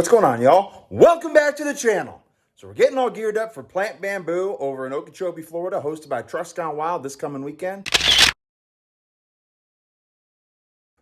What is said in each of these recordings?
What's going on, y'all? Welcome back to the channel. So we're getting all geared up for Plant Bamboo over in Okeechobee, Florida, hosted by Trucks Gone Wild this coming weekend.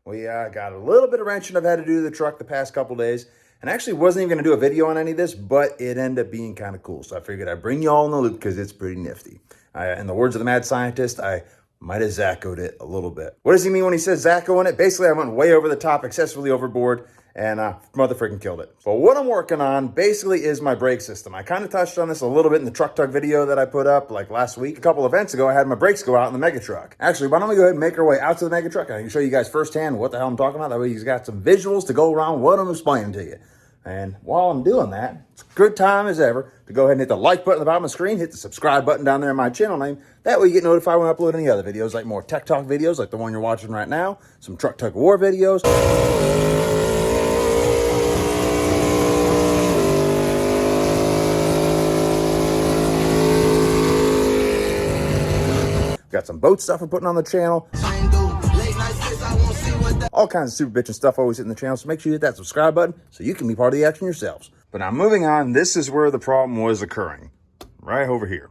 We got a little bit of wrenching I've had to do to the truck the past couple days, and I actually wasn't even going to do a video on any of this, but it ended up being kind of cool. So I figured I'd bring you all in the loop because it's pretty nifty. In the words of the mad scientist, I might have Zaccoed it a little bit. What does he mean when he says Zaccoing it? Basically, I went way over the top, excessively overboard, and mother freaking killed it. But what I'm working on basically is my brake system. I kind of touched on this a little bit in the truck tug video that I put up like last week. A couple events ago, I had my brakes go out in the mega truck. Actually, why don't we go ahead and make our way out to the mega truck? I can show you guys firsthand what the hell I'm talking about. That way you've got some visuals to go around what I'm explaining to you. And while I'm doing that, it's a good time as ever to go ahead and hit the like button at the bottom of the screen, hit the subscribe button down there in my channel name. That way you get notified when I upload any other videos, like more tech talk videos like the one you're watching right now, some truck tug war videos. Got some boat stuff I'm putting on the channel. All kinds of super bitchin' stuff always hitting the channel, so make sure you hit that subscribe button so you can be part of the action yourselves. But now moving on, this is where the problem was occurring, right over here.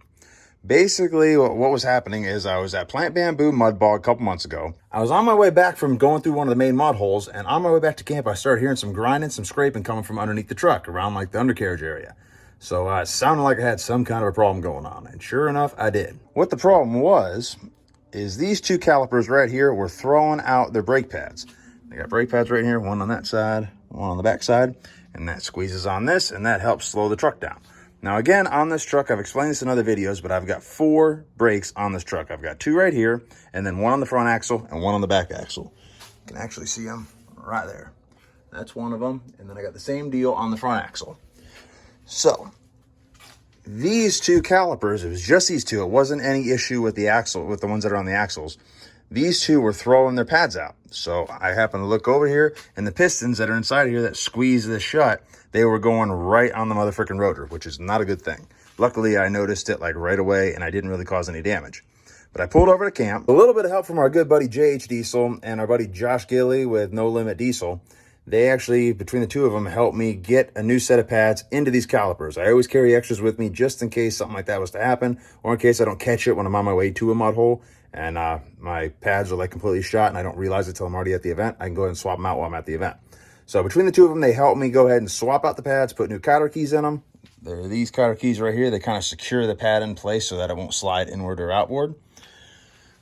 Basically, what was happening is I was at Plant Bamboo Mud Bog a couple months ago. I was on my way back from going through one of the main mud holes, and on my way back to camp, I started hearing some grinding, some scraping coming from underneath the truck around like the undercarriage area. So it sounded like I had some kind of a problem going on, and sure enough, I did. What the problem was is these two calipers right here were throwing out their brake pads. They got brake pads right here, one on that side, one on the back side, and that squeezes on this, and that helps slow the truck down. Now again, on this truck, I've explained this in other videos, but I've got 4 brakes on this truck. I've got 2 right here, and then 1 on the front axle and 1 on the back axle. You can actually see them right there. That's one of them, and then I got the same deal on the front axle. So these 2 calipers, it was just these 2. It wasn't any issue with the axle, with the ones that are on the axles. These 2 were throwing their pads out. So I happened to look over here, and the pistons that are inside here that squeeze this shut, they were going right on the motherfucking rotor, which is not a good thing. Luckily, I noticed it like right away, and I didn't really cause any damage. But I pulled over to camp. A little bit of help from our good buddy JH Diesel and our buddy Josh Gilly with No Limit Diesel. They actually, between the 2 of them, helped me get a new set of pads into these calipers. I always carry extras with me just in case something like that was to happen, or in case I don't catch it when I'm on my way to a mud hole and my pads are like completely shot and I don't realize it until I'm already at the event. I can go ahead and swap them out while I'm at the event. So between the 2 of them, they helped me go ahead and swap out the pads, put new cotter keys in them. There are these cotter keys right here. They kind of secure the pad in place so that it won't slide inward or outward.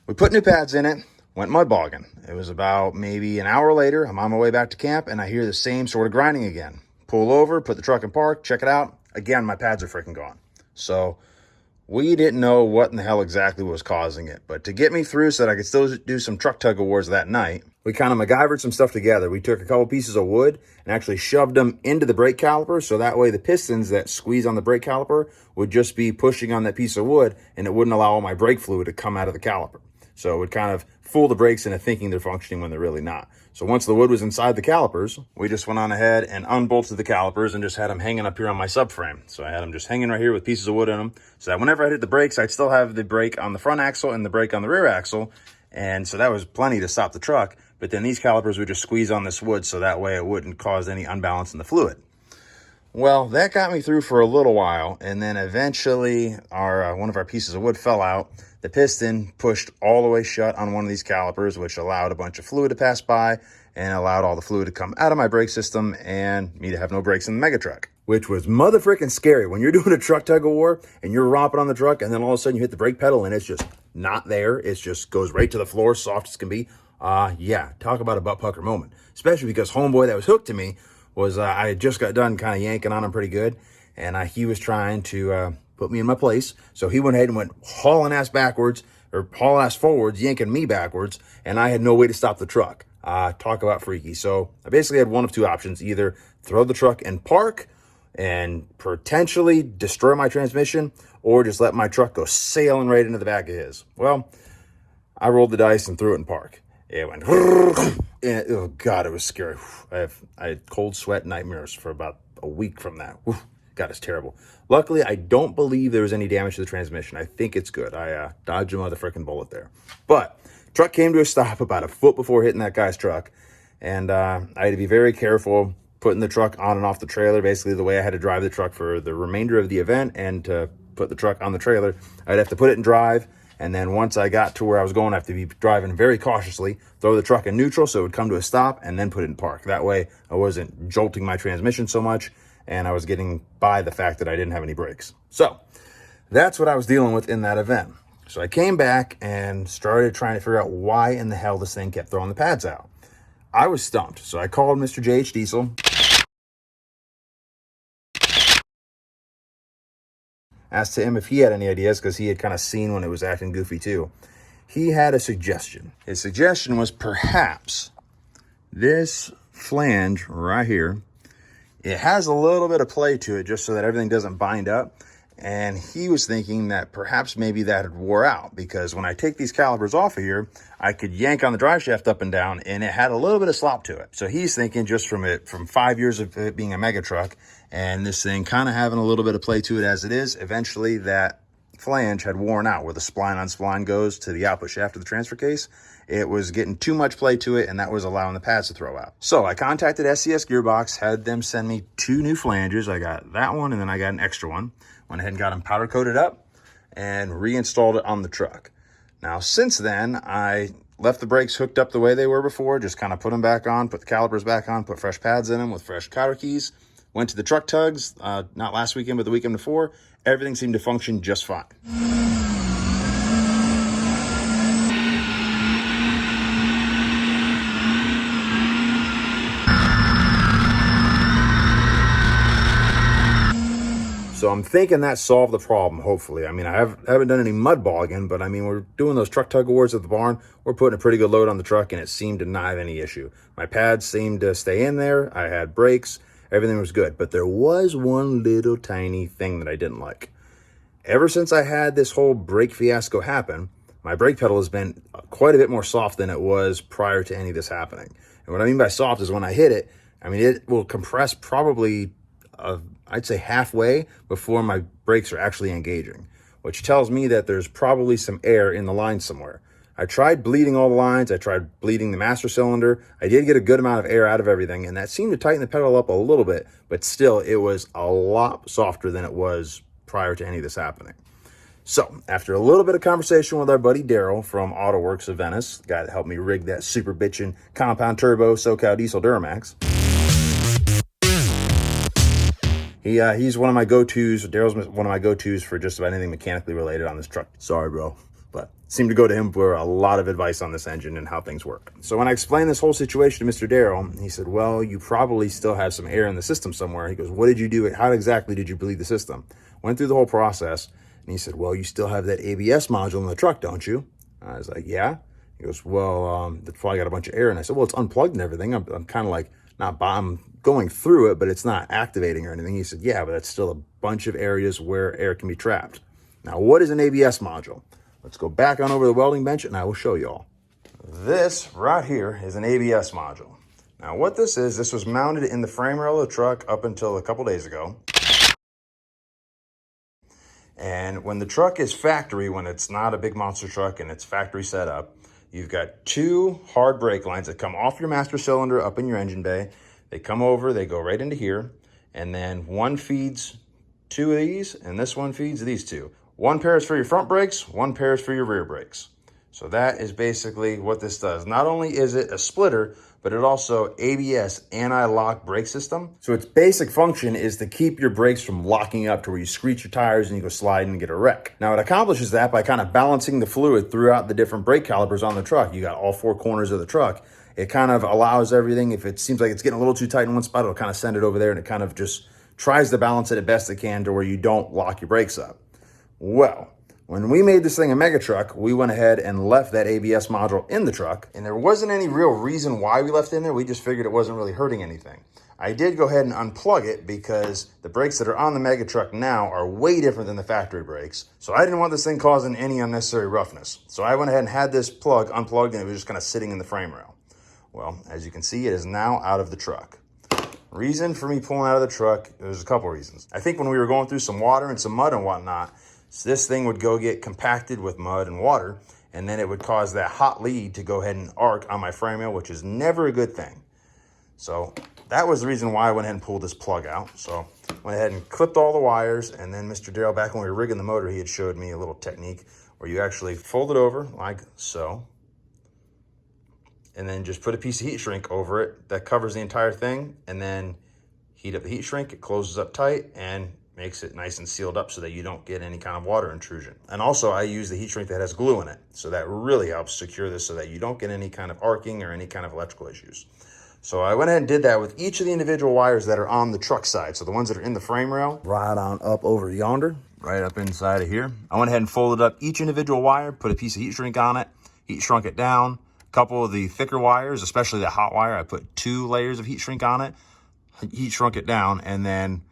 We put new pads in it. Went mud bogging. It was about maybe an hour later. I'm on my way back to camp and I hear the same sort of grinding again. Pull over, put the truck in park, check it out. Again, my pads are freaking gone. So we didn't know what in the hell exactly was causing it. But to get me through so that I could still do some truck tug awards that night, we kind of MacGyvered some stuff together. We took a couple pieces of wood and actually shoved them into the brake caliper. So that way the pistons that squeeze on the brake caliper would just be pushing on that piece of wood and it wouldn't allow all my brake fluid to come out of the caliper. So it would kind of fool the brakes into thinking they're functioning when they're really not. So once the wood was inside the calipers, we just went on ahead and unbolted the calipers and just had them hanging up here on my subframe. So I had them just hanging right here with pieces of wood in them, so that whenever I hit the brakes, I'd still have the brake on the front axle and the brake on the rear axle. And so that was plenty to stop the truck. But then these calipers would just squeeze on this wood so that way it wouldn't cause any unbalance in the fluid. Well, that got me through for a little while, and then eventually one of our pieces of wood fell out. The piston pushed all the way shut on one of these calipers, which allowed a bunch of fluid to pass by and allowed all the fluid to come out of my brake system and me to have no brakes in the mega truck, which was mother freaking scary. When you're doing a truck tug of war and you're romping on the truck and then all of a sudden you hit the brake pedal and it's just not there. It just goes right to the floor, soft as can be. Yeah, talk about a butt pucker moment, especially because homeboy that was hooked to me was, I had just got done kind of yanking on him pretty good. And he was trying to put me in my place. So he went ahead and went hauling ass backwards or hauling ass forwards, yanking me backwards. And I had no way to stop the truck. Talk about freaky. So I basically had one of 2 options, either throw the truck in park and potentially destroy my transmission, or just let my truck go sailing right into the back of his. Well, I rolled the dice and threw it in park. It went, and oh God, it was scary. I had cold sweat nightmares for about a week from that. God, it's terrible. Luckily, I don't believe there was any damage to the transmission. I think it's good. I dodged a motherfucking bullet there. But truck came to a stop about a foot before hitting that guy's truck. And I had to be very careful putting the truck on and off the trailer, basically the way I had to drive the truck for the remainder of the event, and to put the truck on the trailer, I'd have to put it in drive. And then once I got to where I was going, I have to be driving very cautiously, throw the truck in neutral so it would come to a stop, and then put it in park. That way I wasn't jolting my transmission so much, and I was getting by the fact that I didn't have any brakes. So that's what I was dealing with in that event. So I came back and started trying to figure out why in the hell this thing kept throwing the pads out. I was stumped. So I called Mr. J.H. Diesel. Asked him if he had any ideas, because he had kind of seen when it was acting goofy too. He had a suggestion. His suggestion was perhaps this flange right here, it has a little bit of play to it just so that everything doesn't bind up. And he was thinking that perhaps maybe that had wore out, because when I take these calipers off of here, I could yank on the drive shaft up and down, and it had a little bit of slop to it. So he's thinking just from 5 years of it being a mega truck and this thing kind of having a little bit of play to it as it is, eventually that flange had worn out where the spline on spline goes to the output shaft of the transfer case. It was getting too much play to it, and that was allowing the pads to throw out. So I contacted SCS Gearbox, had them send me 2 new flanges. I got that one, and then I got an extra one. Went ahead and got them powder coated up and reinstalled it on the truck. Now, since then, I left the brakes hooked up the way they were before, just kind of put them back on, put the calipers back on, put fresh pads in them with fresh cotter keys. Went to the truck tugs, not last weekend, but the weekend before. Everything seemed to function just fine. So I'm thinking that solved the problem, hopefully. I mean, I haven't done any mud bogging, but I mean, we're doing those truck tug awards at the barn. We're putting a pretty good load on the truck, and it seemed to not have any issue. My pads seemed to stay in there. I had brakes. Everything was good. But there was one little tiny thing that I didn't like. Ever since I had this whole brake fiasco happen, my brake pedal has been quite a bit more soft than it was prior to any of this happening. And what I mean by soft is when I hit it, I mean, it will compress probably I'd say halfway before my brakes are actually engaging, which tells me that there's probably some air in the line somewhere. I tried bleeding all the lines. I tried bleeding the master cylinder. I did get a good amount of air out of everything, and that seemed to tighten the pedal up a little bit, but still it was a lot softer than it was prior to any of this happening. So after a little bit of conversation with our buddy Daryl from AutoWorks of Venice, the guy that helped me rig that super bitchin' compound turbo SoCal diesel Duramax, he's one of my go-tos. Daryl's one of my go-tos for just about anything mechanically related on this truck. Sorry, bro, but seemed to go to him for a lot of advice on this engine and how things work. So when I explained this whole situation to Mr. Daryl, he said, well, you probably still have some air in the system somewhere. He goes, what did you do? How exactly did you bleed the system? Went through the whole process, and he said, well, you still have that ABS module in the truck, don't you? I was like, yeah. He goes, well, it's probably got a bunch of air. And I said, well, it's unplugged and everything. I'm kind of like, I'm going through it, but it's not activating or anything. He said, yeah, but that's still a bunch of areas where air can be trapped. Now, what is an ABS module? Let's go back on over the welding bench and I will show you all. This right here is an ABS module. Now, what this is, this was mounted in the frame rail of the truck up until a couple days ago. And when the truck is factory, when it's not a big monster truck and it's factory set up, you've got 2 hard brake lines that come off your master cylinder up in your engine bay. They come over, they go right into here, and then one feeds 2 of these, and this one feeds these 2. One pair is for your front brakes, one pair is for your rear brakes. So that is basically what this does. Not only is it a splitter, but it also ABS anti-lock brake system. So its basic function is to keep your brakes from locking up to where you screech your tires and you go sliding and get a wreck. Now it accomplishes that by kind of balancing the fluid throughout the different brake calipers on the truck. You got all 4 corners of the truck. It kind of allows everything, if it seems like it's getting a little too tight in one spot, it'll kind of send it over there, and it kind of just tries to balance it as best it can to where you don't lock your brakes up. Well, when we made this thing a mega truck, we went ahead and left that ABS module in the truck, and there wasn't any real reason why we left it in there. We just figured it wasn't really hurting anything. I did go ahead and unplug it because the brakes that are on the mega truck now are way different than the factory brakes. So I didn't want this thing causing any unnecessary roughness. So I went ahead and had this plug unplugged, and it was just kind of sitting in the frame rail. Well, as you can see, it is now out of the truck. Reason for me pulling out of the truck, there's a couple reasons. I think when we were going through some water and some mud and whatnot, this thing would go get compacted with mud and water, and then it would cause that hot lead to go ahead and arc on my frame rail, which is never a good thing. So that was the reason why I went ahead and pulled this plug out. So went ahead and clipped all the wires, and then Mr. Darrell, back when we were rigging the motor, he had showed me a little technique where you actually fold it over like so, and then just put a piece of heat shrink over it that covers the entire thing, and then heat up the heat shrink. It closes up tight and makes it nice and sealed up so that you don't get any kind of water intrusion. And also I use the heat shrink that has glue in it. So that really helps secure this so that you don't get any kind of arcing or any kind of electrical issues. So I went ahead and did that with each of the individual wires that are on the truck side. So the ones that are in the frame rail, right on up over yonder, right up inside of here. I went ahead and folded up each individual wire, put a piece of heat shrink on it, heat shrunk it down. A couple of the thicker wires, especially the hot wire, I put 2 layers of heat shrink on it, heat shrunk it down, and then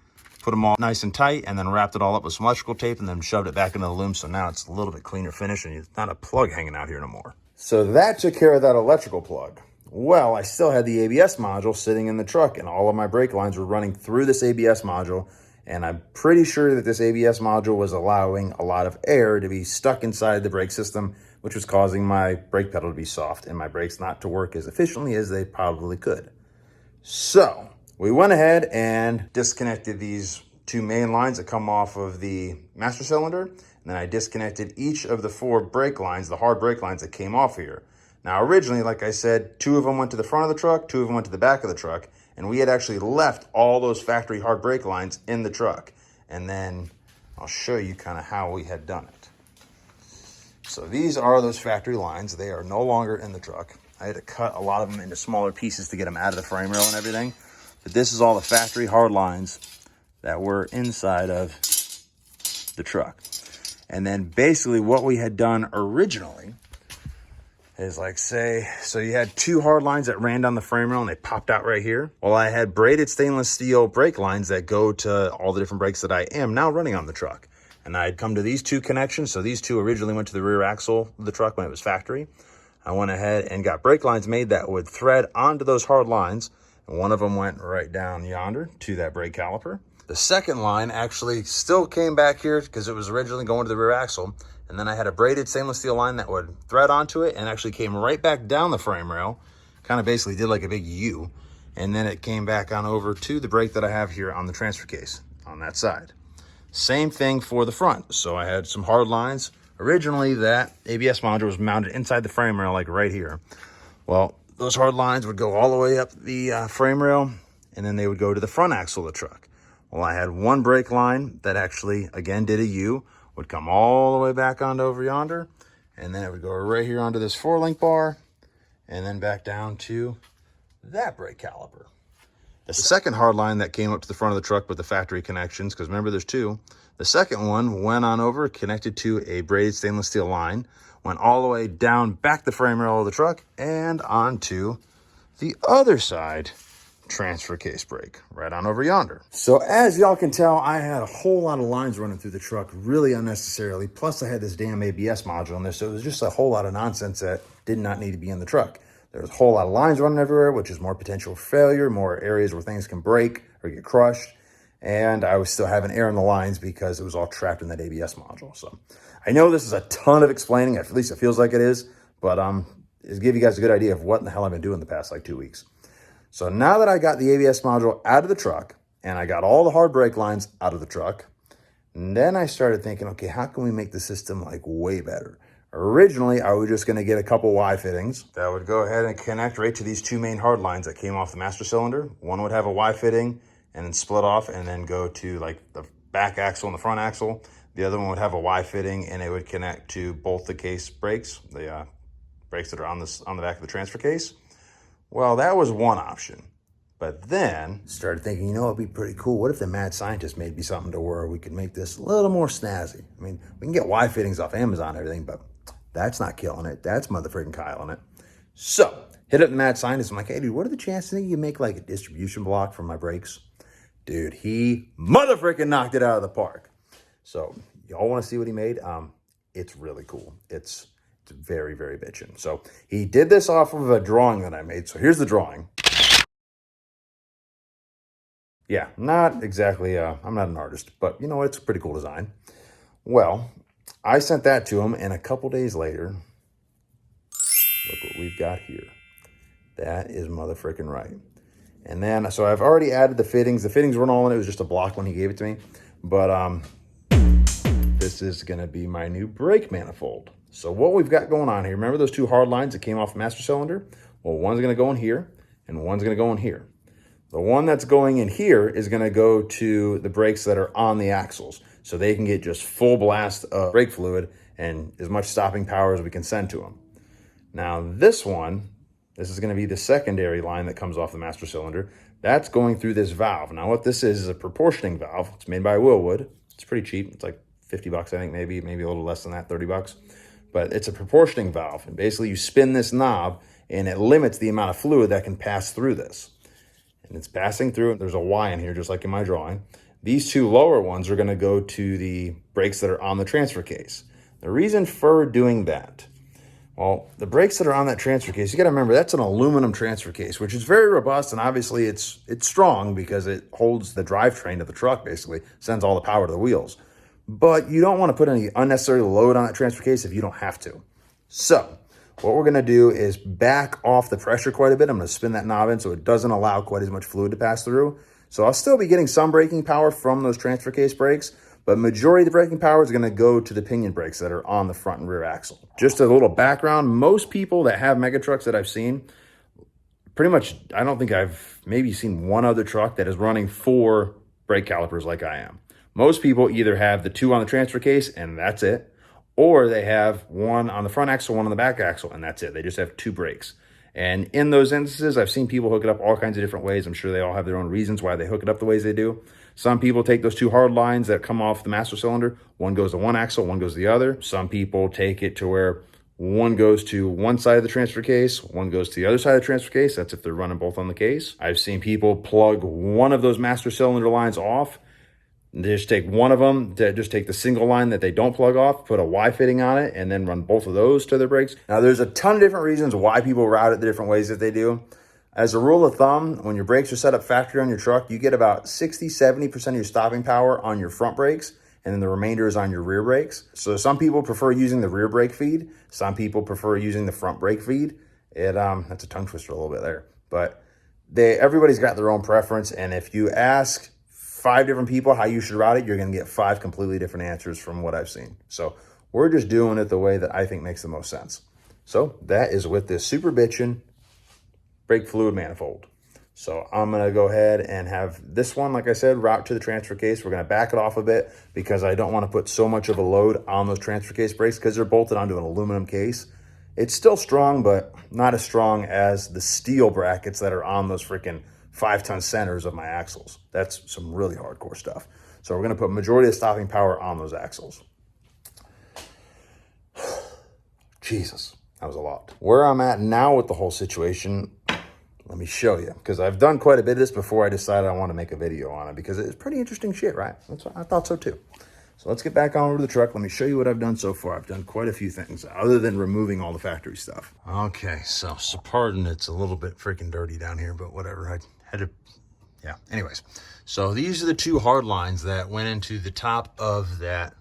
put them all nice and tight, and then wrapped it all up with some electrical tape, and then shoved it back into the loom. So now it's a little bit cleaner finish, and it's not a plug hanging out here no more. So that took care of that electrical plug. Well, I still had the ABS module sitting in the truck, and all of my brake lines were running through this ABS module. And I'm pretty sure that this ABS module was allowing a lot of air to be stuck inside the brake system, which was causing my brake pedal to be soft and my brakes not to work as efficiently as they probably could. So we went ahead and disconnected these 2 main lines that come off of the master cylinder. And then I disconnected each of the 4 brake lines, the hard brake lines that came off here. Now, originally, like I said, 2 of them went to the front of the truck, 2 of them went to the back of the truck. And we had actually left all those factory hard brake lines in the truck. And then I'll show you kind of how we had done it. So these are those factory lines. They are no longer in the truck. I had to cut a lot of them into smaller pieces to get them out of the frame rail and everything. But this is all the factory hard lines that were inside of the truck. And then basically what we had done originally is like, say, so you had 2 hard lines that ran down the frame rail and they popped out right here. Well, I had braided stainless steel brake lines that go to all the different brakes that I am now running on the truck. And I'd come to these 2 connections. So these 2 originally went to the rear axle of the truck when it was factory. I went ahead and got brake lines made that would thread onto those hard lines. And one of them went right down yonder to that brake caliper. The second line actually still came back here because it was originally going to the rear axle. And then I had a braided stainless steel line that would thread onto it and actually came right back down the frame rail. Kind of basically did like a big U. And then it came back on over to the brake that I have here on the transfer case on that side. Same thing for the front. So I had some hard lines. Originally, that ABS module was mounted inside the frame rail, like right here. Well, those hard lines would go all the way up the frame rail, and then they would go to the front axle of the truck. Well, I had one brake line that actually, again, did a U, would come all the way back onto over yonder, and then it would go right here onto this 4-link bar, and then back down to that brake caliper. The second hard line that came up to the front of the truck with the factory connections, because remember there's 2, the second one went on over, connected to a braided stainless steel line, went all the way down back the frame rail of the truck and onto the other side transfer case brake, right on over yonder. So as y'all can tell, I had a whole lot of lines running through the truck really unnecessarily. Plus I had this damn ABS module in there, so it was just a whole lot of nonsense that did not need to be in the truck. There's a whole lot of lines running everywhere, which is more potential for failure, more areas where things can break or get crushed. And I was still having air in the lines because it was all trapped in that ABS module. So I know this is a ton of explaining, at least it feels like it is, but to give you guys a good idea of what in the hell I've been doing the past like 2 weeks. So now that I got the ABS module out of the truck and I got all the hard brake lines out of the truck, and then I started thinking, okay, how can we make the system like way better? Originally, I was just going to get a couple Y fittings that would go ahead and connect right to these 2 main hard lines that came off the master cylinder. One would have a Y fitting and then split off and then go to like the back axle and the front axle. The other one would have a Y fitting and it would connect to both the case brakes, the brakes that are on the back of the transfer case. Well, that was one option. But then started thinking, you know, it'd be pretty cool. What if the mad scientist made me something to where we could make this a little more snazzy? I mean, we can get Y fittings off Amazon and everything, but that's not killing it. That's motherfucking Kyling it. So hit up the mad scientist. I'm like, hey, dude, what are the chances that you make like a distribution block for my brakes? Dude, he motherfucking knocked it out of the park. So y'all want to see what he made? It's really cool. It's very, very bitchin'. So he did this off of a drawing that I made. So here's the drawing. Yeah, not exactly, I'm not an artist, but you know what? It's a pretty cool design. Well, I sent that to him, and a couple days later, look what we've got here. That is motherfucking right. And then, so I've already added the fittings. The fittings weren't all in it. It was just a block when he gave it to me. But this is going to be my new brake manifold. So what we've got going on here, remember those two hard lines that came off the master cylinder? Well, one's going to go in here and one's going to go in here. The one that's going in here is going to go to the brakes that are on the axles, so they can get just full blast of brake fluid and as much stopping power as we can send to them. Now this one, this is going to be the secondary line that comes off the master cylinder. That's going through this valve. Now what this is a proportioning valve. It's made by Willwood. It's pretty cheap. It's like 50 bucks, I think, maybe a little less than that, 30 bucks. But it's a proportioning valve. And basically you spin this knob and it limits the amount of fluid that can pass through this. And it's passing through. There's a Y in here, just like in my drawing. These two lower ones are going to go to the brakes that are on the transfer case. The reason for doing that, well, the brakes that are on that transfer case, you got to remember that's an aluminum transfer case, which is very robust, and obviously it's strong because it holds the drivetrain of the truck, basically sends all the power to the wheels. But you don't want to put any unnecessary load on that transfer case if you don't have to. So what we're going to do is back off the pressure quite a bit. I'm going to spin that knob in so it doesn't allow quite as much fluid to pass through. So I'll still be getting some braking power from those transfer case brakes, but majority of the braking power is going to go to the pinion brakes that are on the front and rear axle. Just a little background, most people that have mega trucks that I've seen, pretty much, I don't think I've maybe seen one other truck that is running 4 brake calipers like I am. Most people either have the 2 on the transfer case and that's it, or they have 1 on the front axle, 1 on the back axle, and that's it. They just have 2 brakes. And in those instances, I've seen people hook it up all kinds of different ways. I'm sure they all have their own reasons why they hook it up the ways they do. Some people take those 2 hard lines that come off the master cylinder. One goes to one axle, one goes to the other. Some people take it to where one goes to one side of the transfer case, one goes to the other side of the transfer case. That's if they're running both on the case. I've seen people plug one of those master cylinder lines off. They just take one of them, just take the single line that they don't plug off, put a Y fitting on it, and then run both of those to their brakes. Now, there's a ton of different reasons why people route it the different ways that they do. As a rule of thumb, when your brakes are set up factory on your truck, you get about 60-70% of your stopping power on your front brakes, and then the remainder is on your rear brakes. So some people prefer using the rear brake feed. Some people prefer using the front brake feed. That's a tongue twister a little bit there. But everybody's got their own preference, and if you ask 5 different people how you should route it, you're going to get 5 completely different answers from what I've seen. So we're just doing it the way that I think makes the most sense. So that is with this super bitchin' brake fluid manifold. So I'm going to go ahead and have this one, like I said, route to the transfer case. We're going to back it off a bit because I don't want to put so much of a load on those transfer case brakes because they're bolted onto an aluminum case. It's still strong, but not as strong as the steel brackets that are on those freaking 5-ton centers of my axles. That's some really hardcore stuff. So we're going to put majority of stopping power on those axles. Jesus, that was a lot. Where I'm at now with the whole situation, let me show you, because I've done quite a bit of this before I decided I want to make a video on it because it's pretty interesting shit, right? I thought so too. So let's get back on over to the truck. Let me show you what I've done so far. I've done quite a few things other than removing all the factory stuff. Okay, so pardon, it's a little bit freaking dirty down here, but whatever. I had to, yeah. Anyways, so these are the 2 hard lines that went into the top of that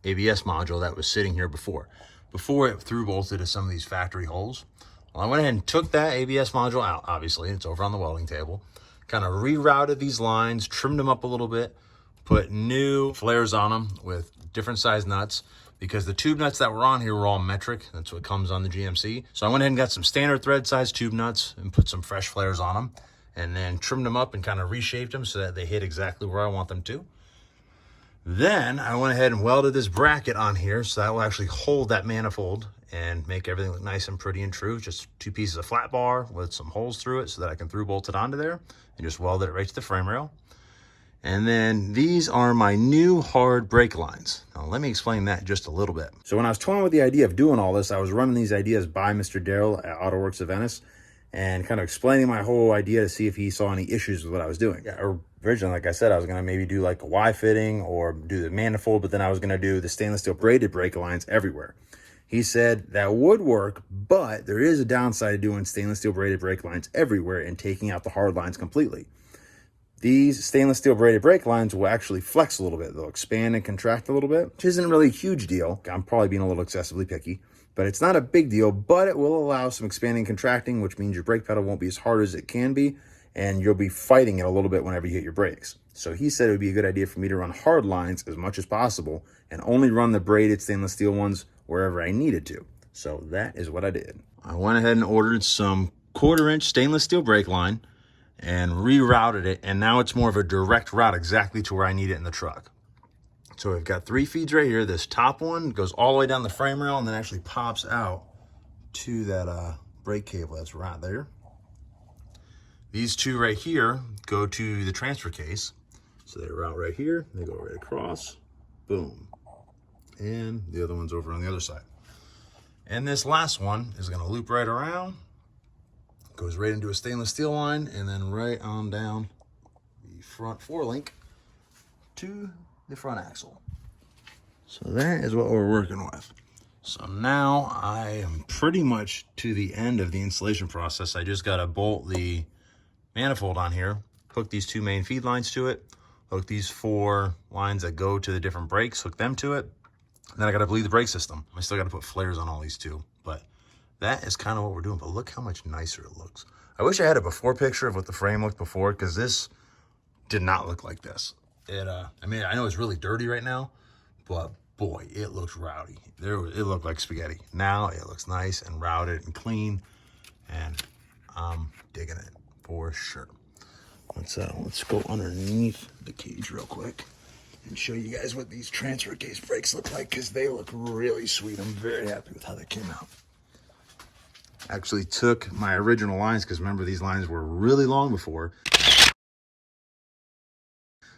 ABS module that was sitting here before it through bolted to some of these factory holes. Well, I went ahead and took that ABS module out. Obviously, it's over on the welding table. Kind of rerouted these lines, trimmed them up a little bit, put new flares on them with different size nuts because the tube nuts that were on here were all metric. That's what comes on the GMC. So I went ahead and got some standard thread size tube nuts and put some fresh flares on them and then trimmed them up and kind of reshaped them so that they hit exactly where I want them to. Then I went ahead and welded this bracket on here so that will actually hold that manifold and make everything look nice and pretty and true. Just 2 pieces of flat bar with some holes through it so that I can through bolt it onto there and just welded it right to the frame rail. And then these are my new hard brake lines. Now let me explain that just a little bit. So when I was toying with the idea of doing all this, I was running these ideas by Mr. Darrell at AutoWorks of Venice and kind of explaining my whole idea to see if he saw any issues with what I was doing. Originally, like I said, I was going to maybe do like a Y fitting or do the manifold, but then I was going to do the stainless steel braided brake lines everywhere. He said that would work, but there is a downside to doing stainless steel braided brake lines everywhere and taking out the hard lines completely. These stainless steel braided brake lines will actually flex a little bit. They'll expand and contract a little bit, which isn't really a huge deal. I'm probably being a little excessively picky, but it's not a big deal, but it will allow some expanding and contracting, which means your brake pedal won't be as hard as it can be. and you'll be fighting it a little bit whenever you hit your brakes. So he said it would be a good idea for me to run hard lines as much as possible and only run the braided stainless steel ones wherever I needed to. So that is what I did. I went ahead and ordered some 1/4-inch stainless steel brake line and rerouted it, and now it's more of a direct route exactly to where I need it in the truck. So we've got 3 feeds right here. This top one goes all the way down the frame rail and then actually pops out to that brake cable that's right there. These 2 right here go to the transfer case. So they route right here, they go right across, boom. And the other one's over on the other side. And this last one is gonna loop right around, goes right into a stainless steel line, and then right on down the front 4-link to the front axle. So that is what we're working with. So now I am pretty much to the end of the installation process. I just gotta bolt the manifold on here, hook these 2 main feed lines to it, hook these 4 lines that go to the different brakes, hook them to it. And then I gotta bleed the brake system. I still gotta put flares on all these too, but that is kind of what we're doing. But look how much nicer it looks. I wish I had a before picture of what the frame looked before, because this did not look like this. I mean, I know it's really dirty right now, but boy, it looks rowdy. It looked like spaghetti. Now it looks nice and routed and clean, and I'm digging it for sure. Let's go underneath the cage real quick and show you guys what these transfer case brakes look like, because they look really sweet. I'm very happy with how they came out. Actually took my original lines, because remember, these lines were really long before.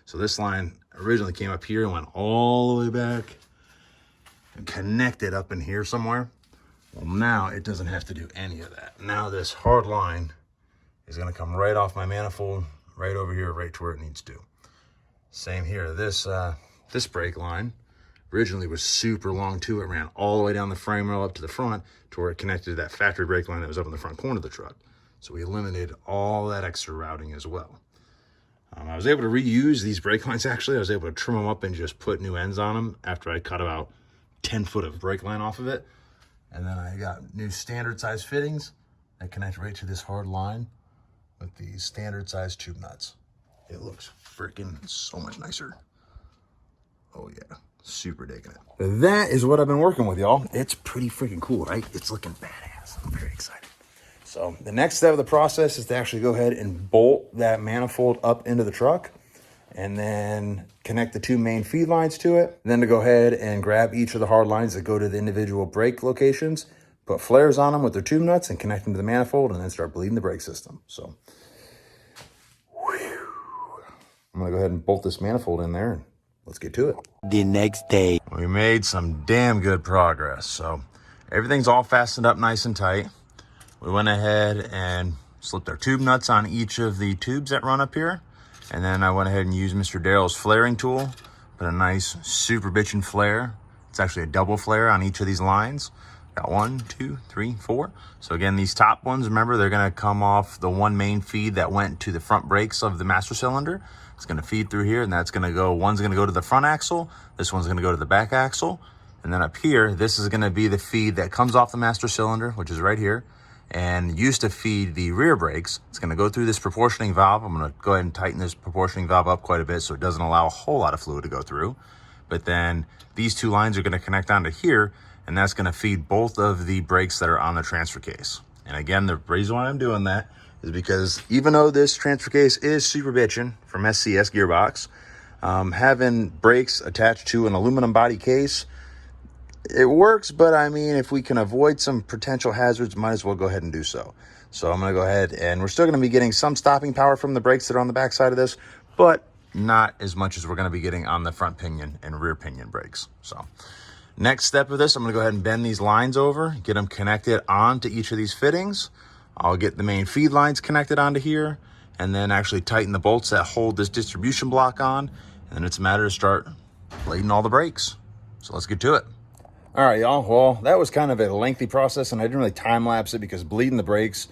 So this line originally came up here and went all the way back and connected up in here somewhere. Well, now it doesn't have to do any of that. Now this hard line is gonna come right off my manifold, right over here, right to where it needs to. Same here, this brake line originally was super long too. It ran all the way down the frame rail up to the front to where it connected to that factory brake line that was up in the front corner of the truck. So we eliminated all that extra routing as well. I was able to reuse these brake lines. Actually, I was able to trim them up and just put new ends on them after I cut about 10 foot of brake line off of it. And then I got new standard size fittings that connect right to this hard line with these standard size tube nuts. It looks freaking so much nicer. Oh yeah, super digging it. That is what I've been working with, y'all. It's pretty freaking cool, right? It's looking badass. I'm very excited. So the next step of the process is to actually go ahead and bolt that manifold up into the truck, and then connect the 2 main feed lines to it. Then to go ahead and grab each of the hard lines that go to the individual brake locations, put flares on them with their tube nuts, and connect them to the manifold, and then start bleeding the brake system. So I'm gonna go ahead and bolt this manifold in there, and let's get to it. The next day. We made some damn good progress. So everything's all fastened up nice and tight. We went ahead and slipped our tube nuts on each of the tubes that run up here. And then I went ahead and used Mr. Daryl's flaring tool, put a nice super bitchin' flare. It's actually a double flare on each of these lines. Got 1, 2, 3, 4. So again, these top ones, remember, they're gonna come off the 1 main feed that went to the front brakes of the master cylinder. It's gonna feed through here, and that's gonna go, one's gonna go to the front axle, this one's gonna go to the back axle. And then up here, this is gonna be the feed that comes off the master cylinder, which is right here, and used to feed the rear brakes. It's gonna go through this proportioning valve. I'm gonna go ahead and tighten this proportioning valve up quite a bit so it doesn't allow a whole lot of fluid to go through. But then these 2 lines are gonna connect onto here, and that's gonna feed both of the brakes that are on the transfer case. And again, the reason why I'm doing that is because even though this transfer case is super bitchin' from SCS Gearbox, having brakes attached to an aluminum body case, it works, but I mean, if we can avoid some potential hazards, might as well go ahead and do so. So I'm gonna go ahead, and we're still gonna be getting some stopping power from the brakes that are on the back side of this, but not as much as we're gonna be getting on the front pinion and rear pinion brakes. So next step of this, I'm gonna go ahead and bend these lines over, get them connected onto each of these fittings. I'll get the main feed lines connected onto here, and then actually tighten the bolts that hold this distribution block on. And then it's a matter to start blading all the brakes. So let's get to it. All right, y'all. Well, that was kind of a lengthy process, and I didn't really time lapse it because bleeding the brakes,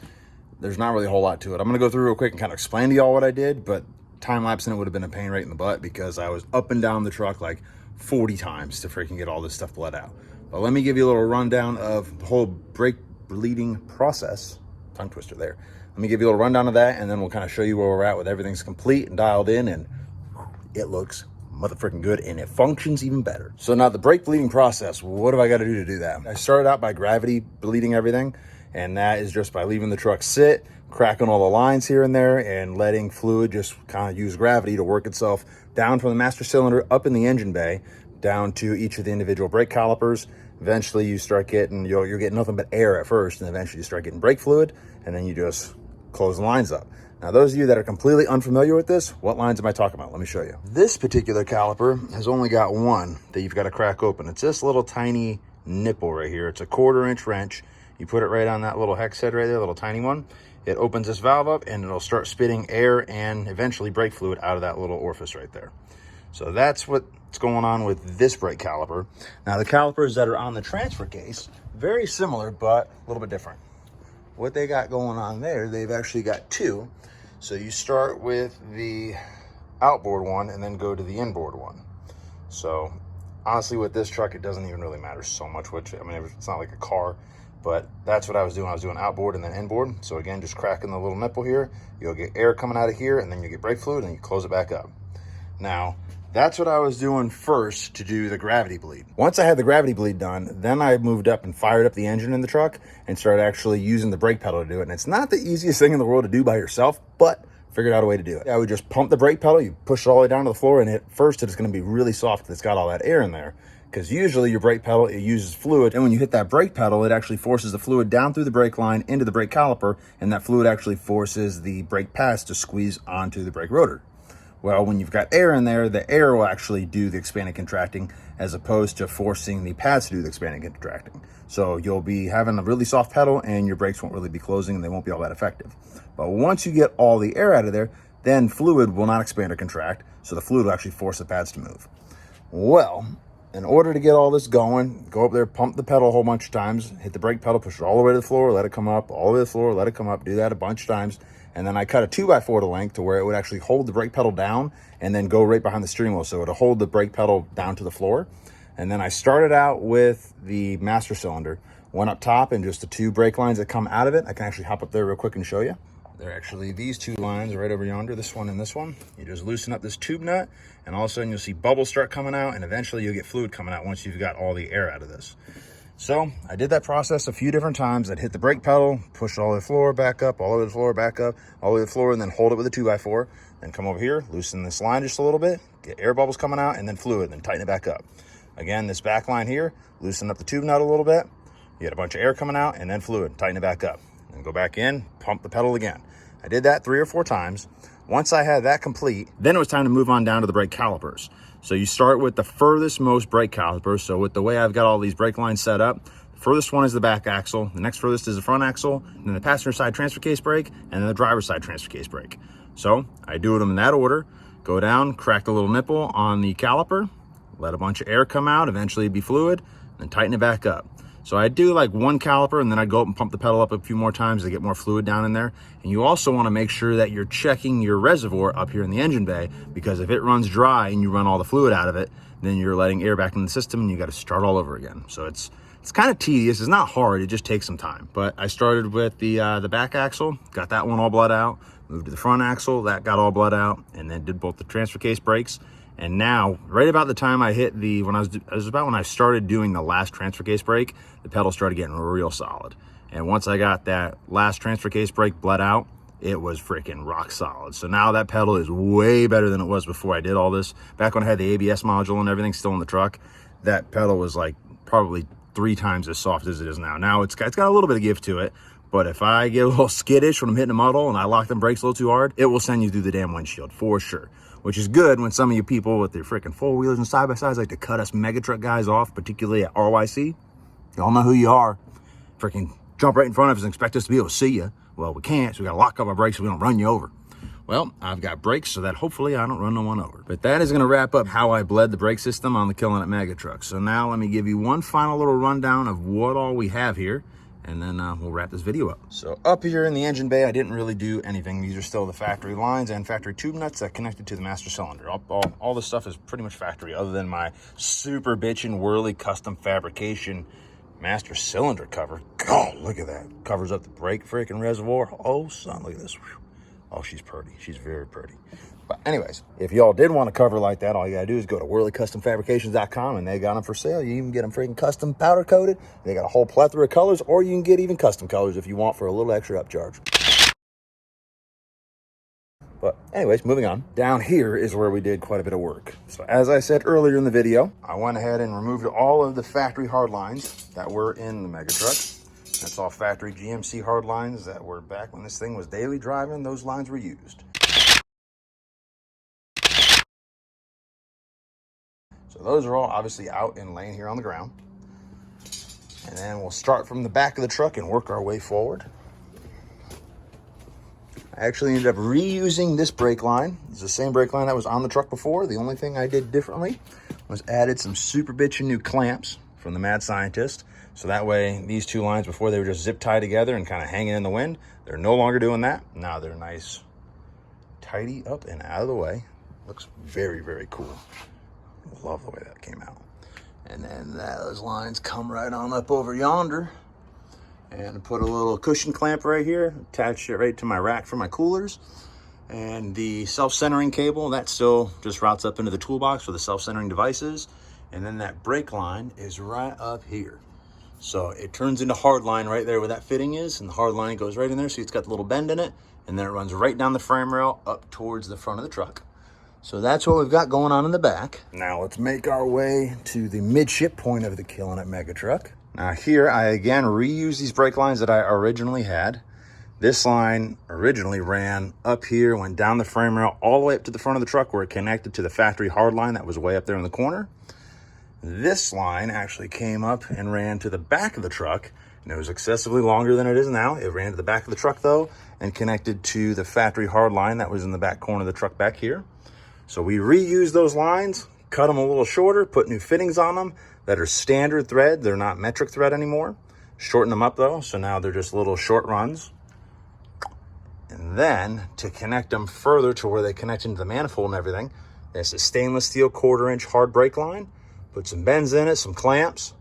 there's not really a whole lot to it. I'm gonna go through real quick and kind of explain to y'all what I did, but time lapsing it would have been a pain right in the butt because I was up and down the truck like 40 times to freaking get all this stuff bled out. But let me give you a little rundown of the whole brake bleeding process. Tongue twister there. Let me give you a little rundown of that, and then we'll kind of show you where we're at with everything's complete and dialed in, and it looks motherfucking good, and it functions even better. So now the brake bleeding process, what do I got to do to do that? I started out by gravity bleeding everything, and that is just by leaving the truck sit, cracking all the lines here and there, and letting fluid just kind of use gravity to work itself down from the master cylinder up in the engine bay, down to each of the individual brake calipers. Eventually you start getting, you're getting nothing but air at first, and eventually you start getting brake fluid, and then you just close the lines up. Now, those of you that are completely unfamiliar with this, what lines am I talking about? Let me show you. This particular caliper has only got one that you've got to crack open. It's this little tiny nipple right here. It's a 1/4-inch wrench. You put it right on that little hex head right there, little tiny one. It opens this valve up, and it'll start spitting air and eventually brake fluid out of that little orifice right there. So that's what's going on with this brake caliper. Now, the calipers that are on the transfer case, very similar, but a little bit different. What they got going on there, they've actually got two. So you start with the outboard one and then go to the inboard one. So honestly, with this truck, it doesn't even really matter so much which, I mean, it's not like a car, but that's what I was doing. I was doing outboard and then inboard. So again, just cracking the little nipple here, you'll get air coming out of here, and then you get brake fluid, and you close it back up. Now, that's what I was doing first to do the gravity bleed. Once I had the gravity bleed done, then I moved up and fired up the engine in the truck and started actually using the brake pedal to do it. And it's not the easiest thing in the world to do by yourself, but figured out a way to do it. I would just pump the brake pedal, you push it all the way down to the floor, and at first it's gonna be really soft because it's got all that air in there. Because usually your brake pedal, it uses fluid, and when you hit that brake pedal, it actually forces the fluid down through the brake line into the brake caliper, and that fluid actually forces the brake pads to squeeze onto the brake rotor. Well, when you've got air in there, the air will actually do the expanding contracting as opposed to forcing the pads to do the expanding and contracting. So you'll be having a really soft pedal, and your brakes won't really be closing, and they won't be all that effective. But once you get all the air out of there, then fluid will not expand or contract, so the fluid will actually force the pads to move. Well, in order to get all this going, go up there, pump the pedal a whole bunch of times, hit the brake pedal, push it all the way to the floor, let it come up, all the way to the floor, let it come up, do that a bunch of times. And then I cut a 2x4 to length to where it would actually hold the brake pedal down and then go right behind the steering wheel. So it'll hold the brake pedal down to the floor. And then I started out with the master cylinder, went up top, and just the two brake lines that come out of it. I can actually hop up there real quick and show you. They're actually these two lines right over yonder, this one and this one. You just loosen up this tube nut, and all of a sudden you'll see bubbles start coming out, and eventually you'll get fluid coming out once you've got all the air out of this. So I did that process a few different times. I'd hit the brake pedal, push it all the way to the floor, back up, all the way to the floor, back up, all the way to the floor, and then hold it with a 2x4. Then come over here, loosen this line just a little bit, get air bubbles coming out, and then fluid, and then tighten it back up. Again, this back line here, loosen up the tube nut a little bit, you get a bunch of air coming out, and then fluid, tighten it back up. Then go back in, pump the pedal again. I did that 3 or 4 times. Once I had that complete, then it was time to move on down to the brake calipers. So you start with the furthest most brake caliper. So with the way I've got all these brake lines set up, the furthest one is the back axle, the next furthest is the front axle, and then the passenger side transfer case brake, and then the driver's side transfer case brake. So I do them in that order, go down, crack the little nipple on the caliper, let a bunch of air come out, eventually it'd be fluid, and tighten it back up. So I do like one caliper, and then I go up and pump the pedal up a few more times to get more fluid down in there. And you also want to make sure that you're checking your reservoir up here in the engine bay, because if it runs dry and you run all the fluid out of it, then you're letting air back in the system and you got to start all over again. So it's kind of tedious. It's not hard. It just takes some time. But I started with the back axle, got that one all bled out, moved to the front axle, that got all bled out, and then did both the transfer case brakes. And now, right about the time I hit when I started doing the last transfer case brake, the pedal started getting real solid. And once I got that last transfer case brake bled out, it was freaking rock solid. So now that pedal is way better than it was before I did all this. Back when I had the ABS module and everything still in the truck, that pedal was like probably 3 times as soft as it is now. Now it's got a little bit of give to it, but if I get a little skittish when I'm hitting a muddle and I lock them brakes a little too hard, it will send you through the damn windshield for sure. Which is good when some of you people with their freaking 4-wheelers and side-by-sides like to cut us mega truck guys off, particularly at RYC. Y'all know who you are. Freaking jump right in front of us and expect us to be able to see you. Well, we can't, so we got to lock up our brakes so we don't run you over. Well, I've got brakes so that hopefully I don't run no one over. But that is going to wrap up how I bled the brake system on the Killin It Mega Truck. So now let me give you one final little rundown of what all we have here, and then we'll wrap this video up. So up here in the engine bay, I didn't really do anything. These are still the factory lines and factory tube nuts that connected to the master cylinder. All this stuff is pretty much factory, other than my super bitchin' whirly custom fabrication master cylinder cover. Oh, look at that. Covers up the brake freaking reservoir. Oh, son, look at this. Whew. Oh, she's pretty. She's very pretty. But anyways, if y'all did want to cover like that, all you got to do is go to WhirleyCustomFabrications.com, and they got them for sale. You even get them freaking custom powder coated. They got a whole plethora of colors, or you can get even custom colors if you want for a little extra upcharge. But anyways, moving on. Down here is where we did quite a bit of work. So as I said earlier in the video, I went ahead and removed all of the factory hard lines that were in the Mega Truck. That's all factory GMC hard lines that were back when this thing was daily driving. Those lines were used. So those are all obviously out and laying here on the ground. And then we'll start from the back of the truck and work our way forward. I actually ended up reusing this brake line. It's the same brake line that was on the truck before. The only thing I did differently was added some super bitchin' new clamps from the Mad Scientist. So that way, these two lines before, they were just zip tied together and kind of hanging in the wind. They're no longer doing that. Now they're nice, tidy up and out of the way. Looks very, very cool. Love the way that came out. And then those lines come right on up over yonder. And put a little cushion clamp right here, attach it right to my rack for my coolers. And the self-centering cable, that still just routes up into the toolbox for the self-centering devices. And then that brake line is right up here. So it turns into hard line right there where that fitting is, and the hard line goes right in there. So it's got the little bend in it, and then it runs right down the frame rail up towards the front of the truck. So that's what we've got going on in the back. Now let's make our way to the midship point of the Killin It Mega Truck. Now here, I again reuse these brake lines that I originally had. This line originally ran up here, went down the frame rail, all the way up to the front of the truck where it connected to the factory hard line that was way up there in the corner. This line actually came up and ran to the back of the truck, and it was excessively longer than it is now. It ran to the back of the truck though, and connected to the factory hard line that was in the back corner of the truck back here. So we reused those lines, cut them a little shorter, put new fittings on them that are standard thread. They're not metric thread anymore. Shorten them up though, so now they're just little short runs. And then to connect them further to where they connect into the manifold and everything, there's a stainless steel 1/4 inch hard brake line. Put some bends in it, some clamps,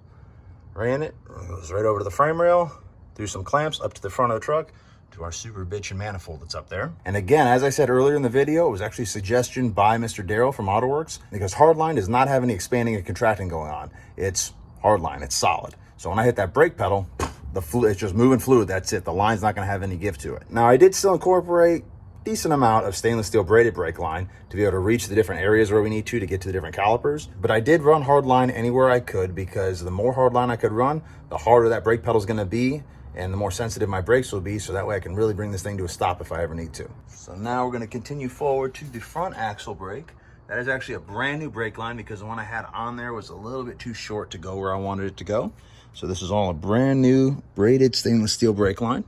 ran it, goes right over to the frame rail, through some clamps up to the front of the truck, to our super bitchin' manifold that's up there. And again, as I said earlier in the video, it was actually a suggestion by Mr. Daryl from AutoWorks, because hardline does not have any expanding and contracting going on. It's hardline, it's solid. So when I hit that brake pedal, it's just moving fluid, that's it. The line's not gonna have any give to it. Now I did still incorporate a decent amount of stainless steel braided brake line to be able to reach the different areas where we need to get to the different calipers. But I did run hardline anywhere I could, because the more hardline I could run, the harder that brake pedal is gonna be, and the more sensitive my brakes will be, so that way I can really bring this thing to a stop if I ever need to. So now we're gonna continue forward to the front axle brake. That is actually a brand new brake line, because the one I had on there was a little bit too short to go where I wanted it to go. So this is all a brand new braided stainless steel brake line.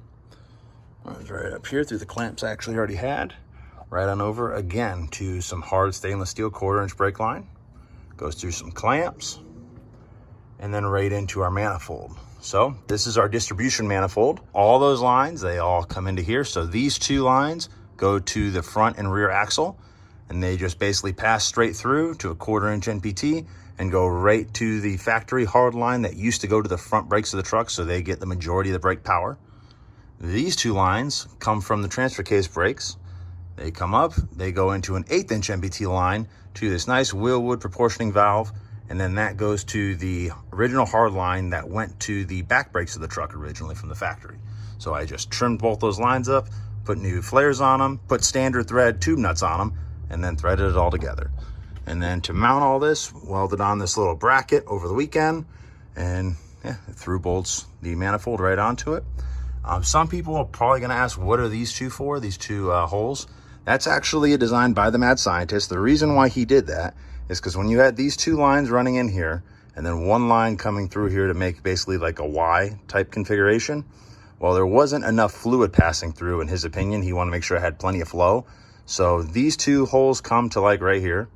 Runs right up here through the clamps I actually already had. Right on over again to some hard stainless steel 1/4 inch brake line. Goes through some clamps, and then right into our manifold. So this is our distribution manifold. All those lines, they all come into here. So these two lines go to the front and rear axle, and they just basically pass straight through to a 1/4 inch NPT and go right to the factory hard line that used to go to the front brakes of the truck, so they get the majority of the brake power. These two lines come from the transfer case brakes. They come up, they go into an 1/8 inch NPT line to this nice wheelwood proportioning valve, and then that goes to the original hard line that went to the back brakes of the truck originally from the factory. So I just trimmed both those lines up, put new flares on them, put standard thread tube nuts on them, and then threaded it all together. And then to mount all this, welded on this little bracket over the weekend, and yeah, it threw bolts the manifold right onto it. Some people are probably gonna ask, what are these two for, these two holes? That's actually a design by the Mad Scientist. The reason why he did that is because when you had these two lines running in here, and then one line coming through here to make basically like a Y type configuration, well, there wasn't enough fluid passing through, in his opinion. He wanted to make sure it had plenty of flow. So these two holes come to like right here.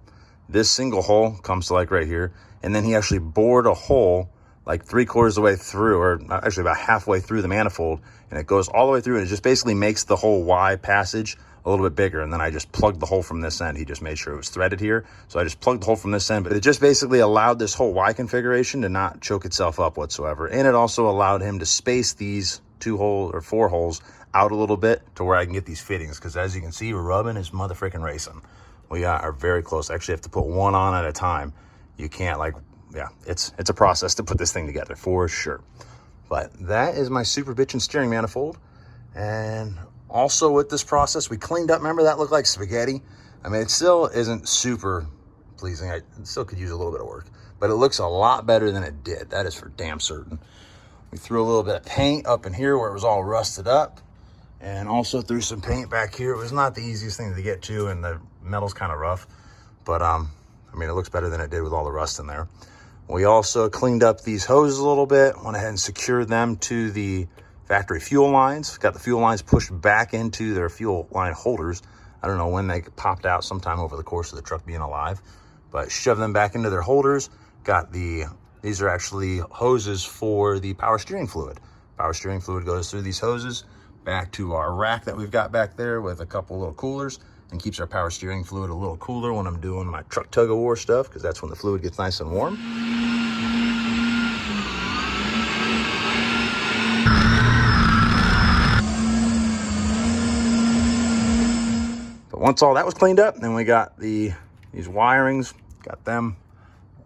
This single hole comes to like right here. And then he actually bored a hole like 3/4 of the way through, or actually about halfway through the manifold, and it goes all the way through, and it just basically makes the whole Y passage a little bit bigger. And then I just plugged the hole from this end. He just made sure it was threaded here. So I just plugged the hole from this end, but it just basically allowed this whole Y configuration to not choke itself up whatsoever. And it also allowed him to space these 2 holes or 4 holes out a little bit to where I can get these fittings. Because as you can see, we're rubbing his motherfucking racing. We are very close. I actually have to put one on at a time. You can't yeah, it's a process to put this thing together for sure. But that is my super bitchin' steering manifold. And also with this process, we cleaned up. Remember that looked like spaghetti? I mean, it still isn't super pleasing. It still could use a little bit of work, but it looks a lot better than it did. That is for damn certain. We threw a little bit of paint up in here where it was all rusted up, and also threw some paint back here. It was not the easiest thing to get to, and the metal's kind of rough, but I mean, it looks better than it did with all the rust in there. We also cleaned up these hoses a little bit, went ahead and secured them to the factory fuel lines. Got the fuel lines pushed back into their fuel line holders. I don't know when they popped out, sometime over the course of the truck being alive, but shoved them back into their holders. These are actually hoses for the power steering fluid. Power steering fluid goes through these hoses back to our rack that we've got back there with a couple little coolers, and keeps our power steering fluid a little cooler when I'm doing my truck tug of war stuff, because that's when the fluid gets nice and warm. But once all that was cleaned up, then we got these wirings, got them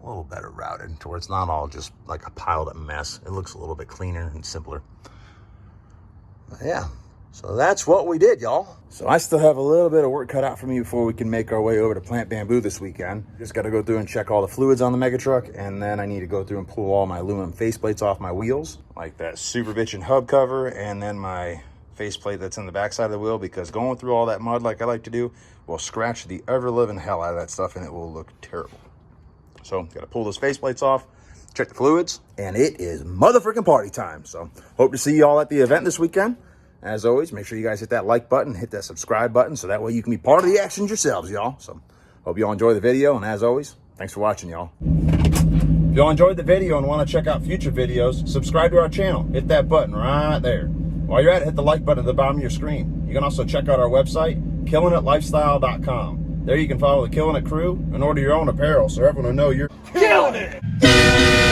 a little better routed to where it's not all just like a piled up mess. It looks a little bit cleaner and simpler. But yeah, so that's what we did, y'all. So I still have a little bit of work cut out for me before we can make our way over to Plant Bamboo this weekend. Just got to go through and check all the fluids on the Mega Truck, and then I need to go through and pull all my aluminum faceplates off my wheels, like that super bitchin' hub cover, and then my faceplate that's in the backside of the wheel, because going through all that mud like I like to do will scratch the ever-living hell out of that stuff, and it will look terrible. So got to pull those faceplates off, check the fluids, and it is motherfucking party time. So hope to see you all at the event this weekend. As always, make sure you guys hit that like button, hit that subscribe button, so that way you can be part of the actions yourselves, y'all. So hope y'all enjoy the video, and as always, thanks for watching, y'all. If y'all enjoyed the video and want to check out future videos, subscribe to our channel. Hit that button right there. While you're at it, hit the like button at the bottom of your screen. You can also check out our website, killinitlifestyle.com. There you can follow the Killin It crew and order your own apparel so everyone will know you're killing it!